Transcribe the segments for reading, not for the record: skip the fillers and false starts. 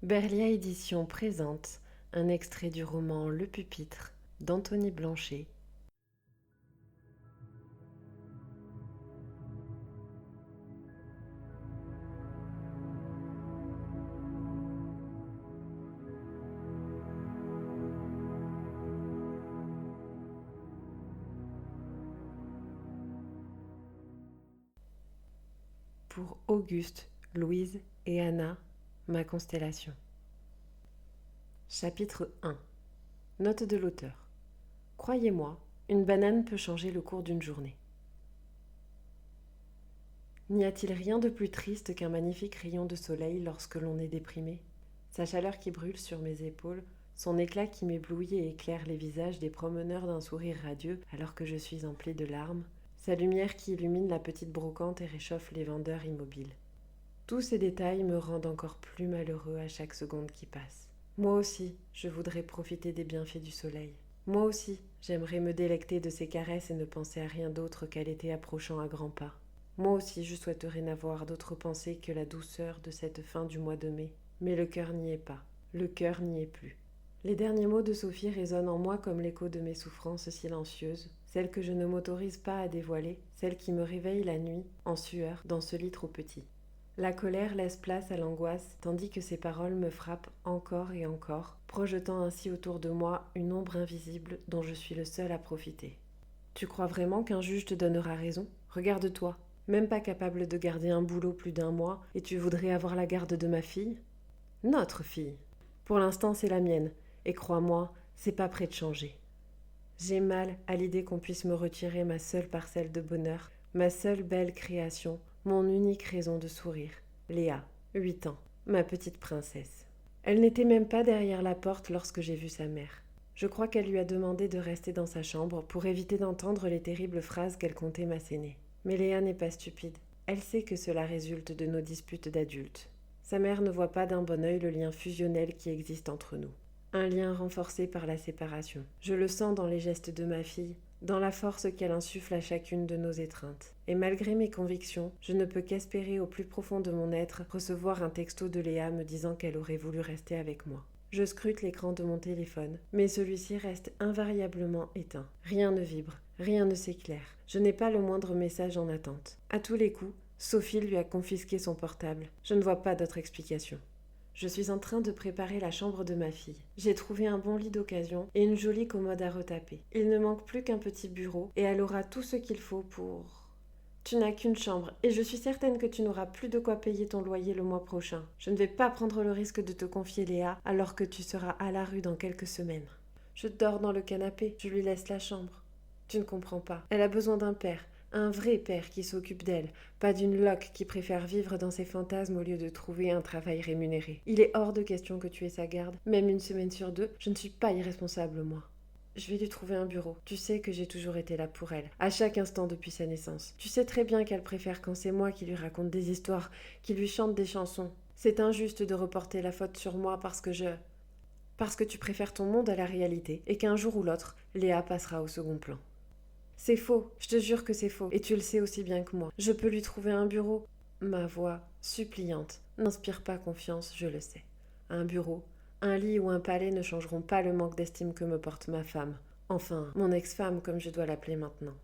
Berlia Éditions présente un extrait du roman Le Pupitre d'Anthony Blanchet. Pour Auguste, Louise et Anna, ma constellation. Chapitre 1. Note de l'auteur. Croyez-moi, une banane peut changer le cours d'une journée. N'y a-t-il rien de plus triste qu'un magnifique rayon de soleil lorsque l'on est déprimé ? Sa chaleur qui brûle sur mes épaules, son éclat qui m'éblouit et éclaire les visages des promeneurs d'un sourire radieux alors que je suis empli de larmes, sa lumière qui illumine la petite brocante et réchauffe les vendeurs immobiles. Tous ces détails me rendent encore plus malheureux à chaque seconde qui passe. Moi aussi, je voudrais profiter des bienfaits du soleil. Moi aussi, j'aimerais me délecter de ses caresses et ne penser à rien d'autre qu'à l'été approchant à grands pas. Moi aussi, je souhaiterais n'avoir d'autre pensée que la douceur de cette fin du mois de mai. Mais le cœur n'y est pas. Le cœur n'y est plus. Les derniers mots de Sophie résonnent en moi comme l'écho de mes souffrances silencieuses, celles que je ne m'autorise pas à dévoiler, celles qui me réveillent la nuit, en sueur, dans ce lit trop petit. La colère laisse place à l'angoisse, tandis que ces paroles me frappent encore et encore, projetant ainsi autour de moi une ombre invisible dont je suis le seul à profiter. Tu crois vraiment qu'un juge te donnera raison ? Regarde-toi, même pas capable de garder un boulot plus d'1 mois, et tu voudrais avoir la garde de ma fille ? Notre fille. Pour l'instant, c'est la mienne, et crois-moi, c'est pas près de changer. J'ai mal à l'idée qu'on puisse me retirer ma seule parcelle de bonheur, ma seule belle création, mon unique raison de sourire. Léa, 8 ans, ma petite princesse. Elle n'était même pas derrière la porte lorsque j'ai vu sa mère. Je crois qu'elle lui a demandé de rester dans sa chambre pour éviter d'entendre les terribles phrases qu'elle comptait m'asséner. Mais Léa n'est pas stupide. Elle sait que cela résulte de nos disputes d'adultes. Sa mère ne voit pas d'un bon œil le lien fusionnel qui existe entre nous. Un lien renforcé par la séparation. Je le sens dans les gestes de ma fille, dans la force qu'elle insuffle à chacune de nos étreintes. Et malgré mes convictions, je ne peux qu'espérer au plus profond de mon être recevoir un texto de Léa me disant qu'elle aurait voulu rester avec moi. Je scrute l'écran de mon téléphone, mais celui-ci reste invariablement éteint. Rien ne vibre, rien ne s'éclaire. Je n'ai pas le moindre message en attente. À tous les coups, Sophie lui a confisqué son portable. Je ne vois pas d'autre explication. Je suis en train de préparer la chambre de ma fille. J'ai trouvé un bon lit d'occasion et une jolie commode à retaper. Il ne manque plus qu'un petit bureau et elle aura tout ce qu'il faut pour... Tu n'as qu'une chambre et je suis certaine que tu n'auras plus de quoi payer ton loyer le mois prochain. Je ne vais pas prendre le risque de te confier Léa alors que tu seras à la rue dans quelques semaines. Je dors dans le canapé, je lui laisse la chambre. Tu ne comprends pas. Elle a besoin d'un père. Un vrai père qui s'occupe d'elle, pas d'une loque qui préfère vivre dans ses fantasmes au lieu de trouver un travail rémunéré. Il est hors de question que tu aies sa garde, même 1 semaine sur 2, je ne suis pas irresponsable moi. Je vais lui trouver un bureau. Tu sais que j'ai toujours été là pour elle, à chaque instant depuis sa naissance. Tu sais très bien qu'elle préfère quand c'est moi qui lui raconte des histoires, qui lui chante des chansons. C'est injuste de reporter la faute sur moi parce que tu préfères ton monde à la réalité, et qu'un jour ou l'autre, Léa passera au second plan. C'est faux, je te jure que c'est faux, et tu le sais aussi bien que moi. Je peux lui trouver un bureau. Ma voix, suppliante, n'inspire pas confiance, je le sais. Un bureau, un lit ou un palais ne changeront pas le manque d'estime que me porte ma femme. Enfin, mon ex-femme, comme je dois l'appeler maintenant.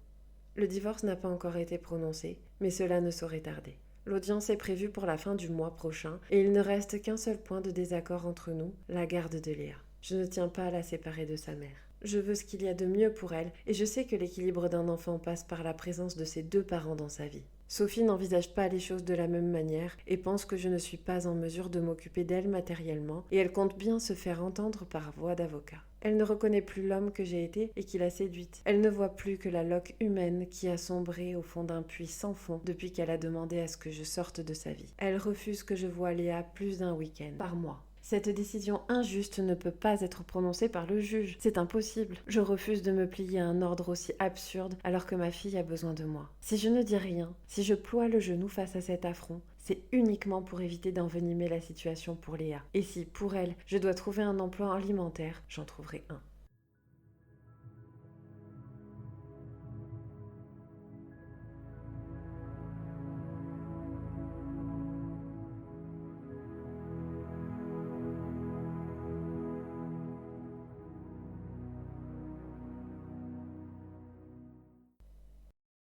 Le divorce n'a pas encore été prononcé, mais cela ne saurait tarder. L'audience est prévue pour la fin du mois prochain, et il ne reste qu'un seul point de désaccord entre nous, la garde de Léa. Je ne tiens pas à la séparer de sa mère. Je veux ce qu'il y a de mieux pour elle, et je sais que l'équilibre d'un enfant passe par la présence de ses 2 parents dans sa vie. Sophie n'envisage pas les choses de la même manière et pense que je ne suis pas en mesure de m'occuper d'elle matériellement, et elle compte bien se faire entendre par voie d'avocat. Elle ne reconnaît plus l'homme que j'ai été et qui l'a séduite. Elle ne voit plus que la loque humaine qui a sombré au fond d'un puits sans fond depuis qu'elle a demandé à ce que je sorte de sa vie. Elle refuse que je voie Léa plus d'un week-end par mois. Cette décision injuste ne peut pas être prononcée par le juge. C'est impossible. Je refuse de me plier à un ordre aussi absurde alors que ma fille a besoin de moi. Si je ne dis rien, si je ploie le genou face à cet affront, c'est uniquement pour éviter d'envenimer la situation pour Léa. Et si, pour elle, je dois trouver un emploi alimentaire, j'en trouverai un.